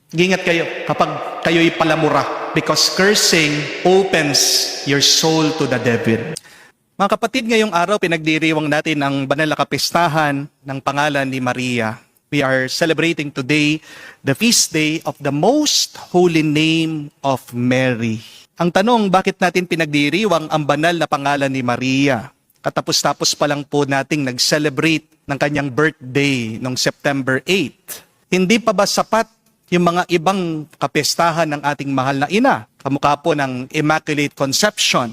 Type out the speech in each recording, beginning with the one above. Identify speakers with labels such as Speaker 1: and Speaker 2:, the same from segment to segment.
Speaker 1: Ingat kayo kapag kayo'y palamura because cursing opens your soul to the devil. Mga kapatid, ngayong araw pinagdiriwang natin ang banal na kapistahan ng pangalan ni Maria. We are celebrating today the feast day of the most holy name of Mary. Ang tanong, bakit natin pinagdiriwang ang banal na pangalan ni Maria? Katapos-tapos pa lang po nating nag-celebrate ng kanyang birthday noong September 8. Hindi pa ba sapat yung mga ibang kapistahan ng ating mahal na ina? Kamukha po ng Immaculate Conception,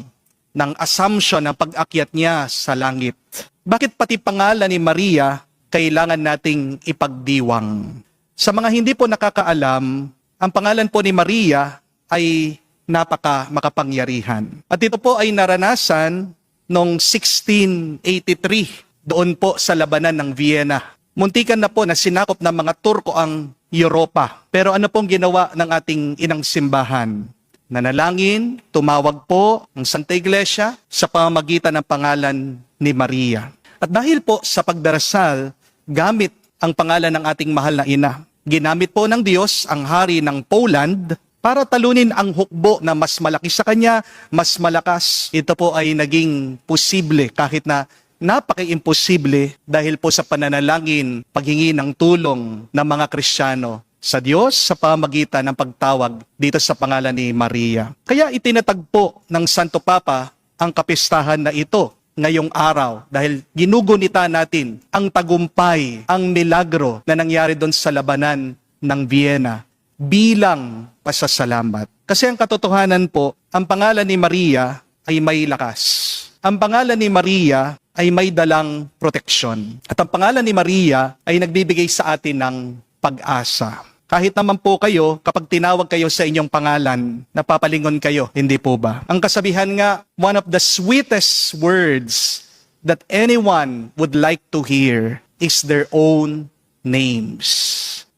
Speaker 1: ng Assumption, ng pag-akyat niya sa langit. Bakit pati pangalan ni Maria kailangan nating ipagdiwang? Sa mga hindi po nakakaalam, ang pangalan po ni Maria ay napaka-makapangyarihan. At ito po ay naranasan noong 1683, doon po sa labanan ng Vienna. Muntikan na po na sinakop ng mga Turko ang Europa. Pero ano pong ginawa ng ating inang simbahan? Nanalangin, tumawag po ang Santa Iglesia sa pamamagitan ng pangalan ni Maria. At dahil po sa pagdarasal, gamit ang pangalan ng ating mahal na ina. Ginamit po ng Diyos ang hari ng Poland para talunin ang hukbo na mas malaki sa kanya, mas malakas. Ito po ay naging posible kahit na napaka-imposible dahil po sa pananalangin, paghingi ng tulong ng mga Kristiyano sa Diyos sa pamamagitan ng pagtawag dito sa pangalan ni Maria. Kaya itinatagpo ng Santo Papa ang kapistahan na ito ngayong araw dahil ginugunita natin ang tagumpay, ang milagro na nangyari doon sa labanan ng Vienna bilang pasasalamat. Kasi ang katotohanan po, ang pangalan ni Maria ay may lakas. Ang pangalan ni Maria ay may dalang proteksyon. At ang pangalan ni Maria ay nagbibigay sa atin ng pag-asa. Kahit naman po kayo, kapag tinawag kayo sa inyong pangalan, napapalingon kayo, hindi po ba? Ang kasabihan nga, one of the sweetest words that anyone would like to hear is their own names.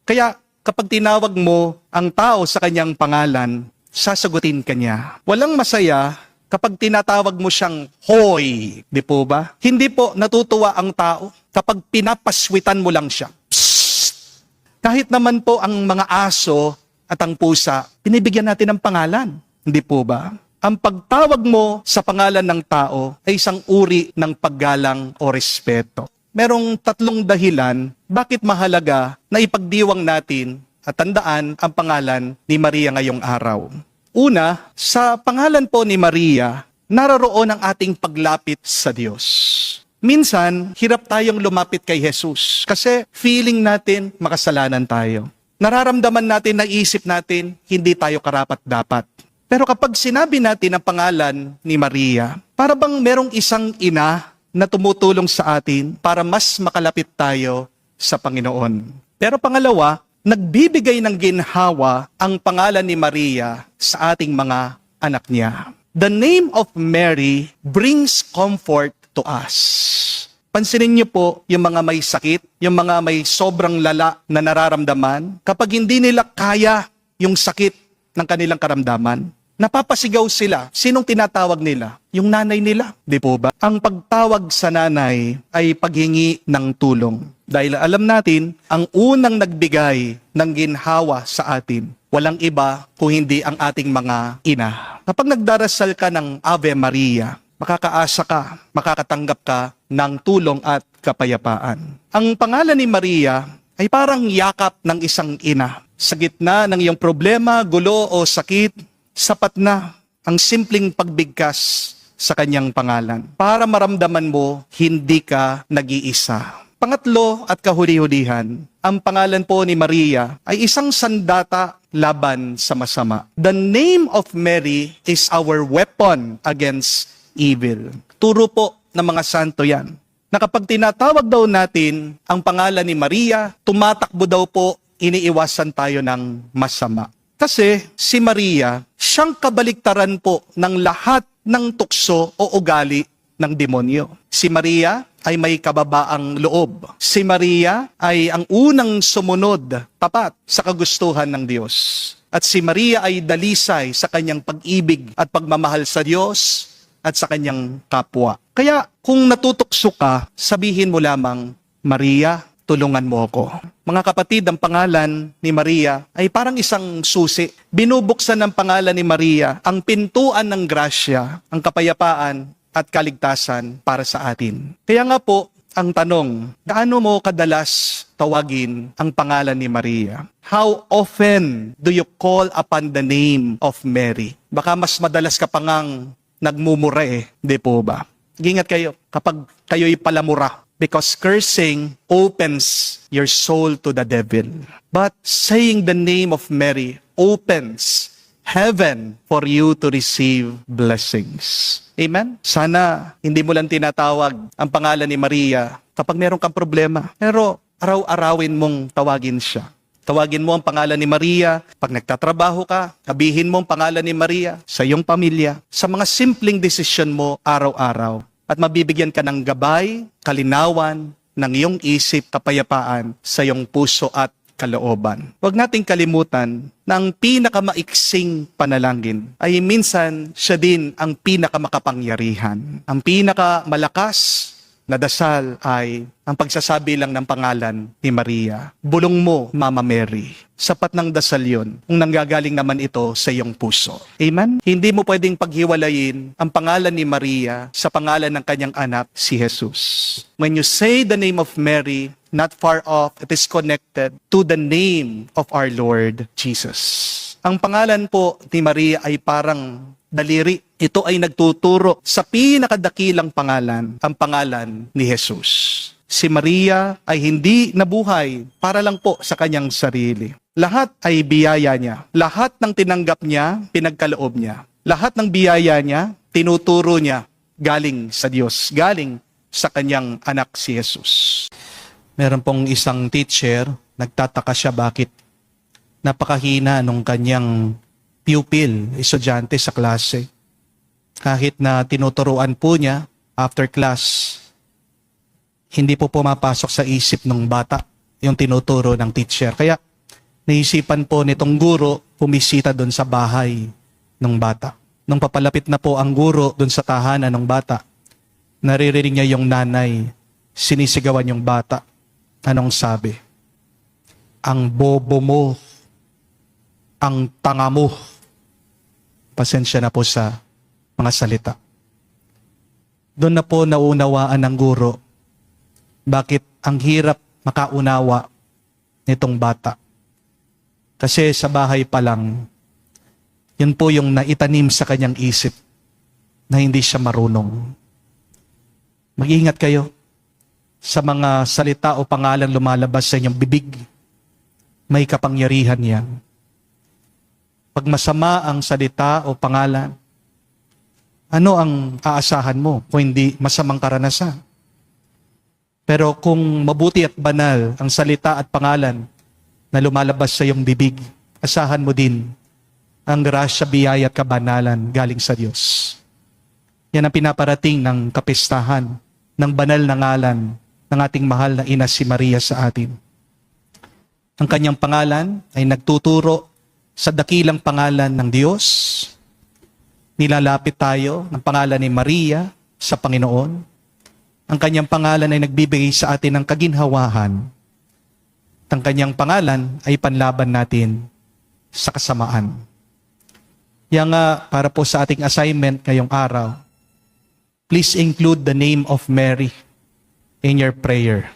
Speaker 1: Kaya kapag tinawag mo ang tao sa kanyang pangalan, sasagutin ka niya. Walang masaya kapag tinatawag mo siyang hoy, di po ba? Hindi po natutuwa ang tao kapag pinapaswitan mo lang siya. Psst! Kahit naman po ang mga aso at ang pusa, pinibigyan natin ng pangalan, hindi po ba? Ang pagtawag mo sa pangalan ng tao ay isang uri ng paggalang o respeto. Merong tatlong dahilan bakit mahalaga na ipagdiwang natin at tandaan ang pangalan ni Maria ngayong araw. Una, sa pangalan po ni Maria, naroroon ang ating paglapit sa Diyos. Minsan, hirap tayong lumapit kay Jesus kasi feeling natin makasalanan tayo. Nararamdaman natin, naisip natin, hindi tayo karapat-dapat. Pero kapag sinabi natin ang pangalan ni Maria, para bang merong isang ina na tumutulong sa atin para mas makalapit tayo sa Panginoon. Pero pangalawa, nagbibigay ng ginhawa ang pangalan ni Maria sa ating mga anak niya. The name of Mary brings comfort to us. Pansinin niyo po yung mga may sakit, yung mga may sobrang lala na nararamdaman. Kapag hindi nila kaya yung sakit ng kanilang karamdaman, napapasigaw sila. Sinong tinatawag nila? Yung nanay nila. Di po ba? Ang pagtawag sa nanay ay paghingi ng tulong. Dahil alam natin, ang unang nagbigay ng ginhawa sa atin, walang iba kung hindi ang ating mga ina. Kapag nagdarasal ka ng Ave Maria, makakaasa ka, makakatanggap ka ng tulong at kapayapaan. Ang pangalan ni Maria ay parang yakap ng isang ina. Sa gitna ng iyong problema, gulo o sakit, sapat na ang simpleng pagbigkas sa kanyang pangalan para maramdaman mo hindi ka nag-iisa. Pangatlo at kahuli-hulihan, ang pangalan po ni Maria ay isang sandata laban sa masama. The name of Mary is our weapon against evil. Turo po ng mga santo yan. Na kapag tinatawag daw natin ang pangalan ni Maria, tumatakbo daw po, iniiwasan tayo ng masama. Kasi si Maria, siyang kabaliktaran po ng lahat ng tukso o ugali ng demonyo. Si Maria ay may kababaang loob. Si Maria ay ang unang sumunod tapat sa kagustuhan ng Diyos. At si Maria ay dalisay sa kanyang pag-ibig at pagmamahal sa Diyos at sa kanyang kapwa. Kaya kung natutukso ka, sabihin mo lamang, Maria, tulungan mo ako. Mga kapatid, ang pangalan ni Maria ay parang isang susi. Binubuksan ng pangalan ni Maria ang pintuan ng grasya, ang kapayapaan at kaligtasan para sa atin. Kaya nga po, ang tanong, gaano mo kadalas tawagin ang pangalan ni Maria? How often do you call upon the name of Mary? Baka mas madalas ka pa ngang nagmumura di po ba? Ingat kayo kapag kayo'y palamura because cursing opens your soul to the devil. But saying the name of Mary opens heaven for you to receive blessings. Amen? Sana hindi mo lang tinatawag ang pangalan ni Maria kapag meron kang problema. Pero araw-arawin mong tawagin siya. Tawagin mo ang pangalan ni Maria pag nagtatrabaho ka. Sabihin mo ang pangalan ni Maria sa iyong pamilya. Sa mga simpleng desisyon mo araw-araw. At mabibigyan ka ng gabay, kalinawan, ng iyong isip, kapayapaan sa iyong puso at kalooban. Huwag nating kalimutan na ang pinakamaiksing panalangin ay minsan siya din ang pinakamakapangyarihan. Ang pinakamalakas na dasal ay ang pagsasabi lang ng pangalan ni Maria. Bulong mo, Mama Mary. Sapat ng dasal yon kung nanggagaling naman ito sa iyong puso. Amen? Hindi mo pwedeng paghiwalayin ang pangalan ni Maria sa pangalan ng kanyang anak, si Jesus. When you say the name of Mary, not far off, it is connected to the name of our Lord Jesus. Ang pangalan po ni Maria ay parang daliri. Ito ay nagtuturo sa pinakadakilang pangalan, ang pangalan ni Jesus. Si Maria ay hindi nabuhay para lang po sa kanyang sarili. Lahat ay biyaya niya. Lahat ng tinanggap niya, pinagkaloob niya. Lahat ng biyaya niya, tinuturo niya galing sa Diyos, galing sa kanyang anak si Jesus. Meron pong isang teacher, nagtataka siya bakit napakahina nung kanyang pupil, estudyante sa klase. Kahit na tinuturuan po niya after class, hindi po pumapasok sa isip ng bata yung tinuturo ng teacher. Kaya naisipan po nitong guro pumisita doon sa bahay ng bata. Nung papalapit na po ang guro doon sa tahanan ng bata, naririnig niya yung nanay, sinisigawan yung bata. Anong sabi? Ang bobo mo, ang tanga mo. Pasensya na po sa mga salita. Doon na po naunawaan ng guro bakit ang hirap makaunawa nitong bata. Kasi sa bahay pa lang, yun po yung naitanim sa kanyang isip na hindi siya marunong. Mag-ingat kayo sa mga salita o pangalan lumalabas sa inyong bibig. May kapangyarihan yan. Pag masama ang salita o pangalan, ano ang aasahan mo kung hindi masamang karanasan? Pero kung mabuti at banal ang salita at pangalan na lumalabas sa iyong bibig, asahan mo din ang grasya, biyaya at kabanalan galing sa Diyos. Yan ang pinaparating ng kapistahan ng banal na ngalan ng ating mahal na ina si Maria sa atin. Ang kanyang pangalan ay nagtuturo sa dakilang pangalan ng Diyos. Nilalapit tayo ng pangalan ni Maria sa Panginoon. Ang kanyang pangalan ay nagbibigay sa atin ng kaginhawahan. Ang kanyang pangalan ay panlaban natin sa kasamaan. Yan nga, para po sa ating assignment ngayong araw, please include the name of Mary in your prayer.